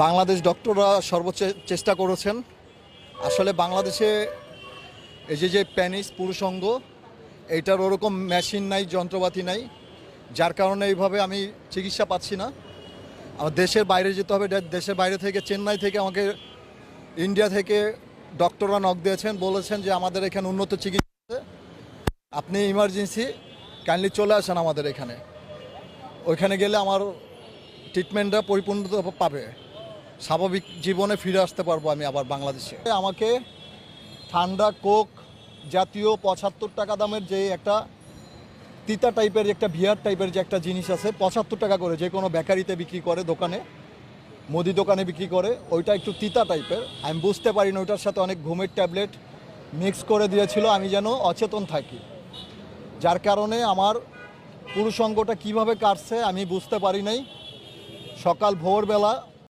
বাংলাদেশ ডক্টররা সর্বোচ্চ চেষ্টা করেছেন। আসলে বাংলাদেশে এই যে প্যানিস পুরুষঙ্গ এইটার ওরকম মেশিন নাই, যন্ত্রপাতি নাই, যার কারণে এইভাবে আমি চিকিৎসা পাচ্ছি না। আমার দেশের বাইরে যেতে হবে। দেশের বাইরে থেকে, চেন্নাই থেকে আমাকে, ইন্ডিয়া থেকে ডক্টররা নক দিয়েছেন, বলেছেন যে আমাদের এখানে উন্নত চিকিৎসা আছে, আপনি ইমার্জেন্সি কাইন্ডলি চলে আসেন আমাদের এখানে। ওইখানে গেলে আমার ট্রিটমেন্টটা পরিপূর্ণতা পাবে, স্বাভাবিক জীবনে ফিরে আসতে পারবো আমি আবার বাংলাদেশে। আমাকে ঠান্ডা কোক জাতীয় 75 টাকা দামের যে একটা তিতা টাইপের একটা বিয়ার টাইপের যে একটা জিনিস আছে, 75 টাকা করে যে কোনো বেকারিতে বিক্রি করে, দোকানে, মুদি দোকানে বিক্রি করে, ওইটা একটু তিতা টাইপের। আমি বুঝতে পারি না, ওইটার সাথে অনেক ঘুমের ট্যাবলেট মিক্স করে দিয়েছিল, আমি যেন অচেতন থাকি, যার কারণে আমার পুরুষঙ্গটা কীভাবে কাটছে আমি বুঝতে পারি নাই। সকাল ভোরবেলা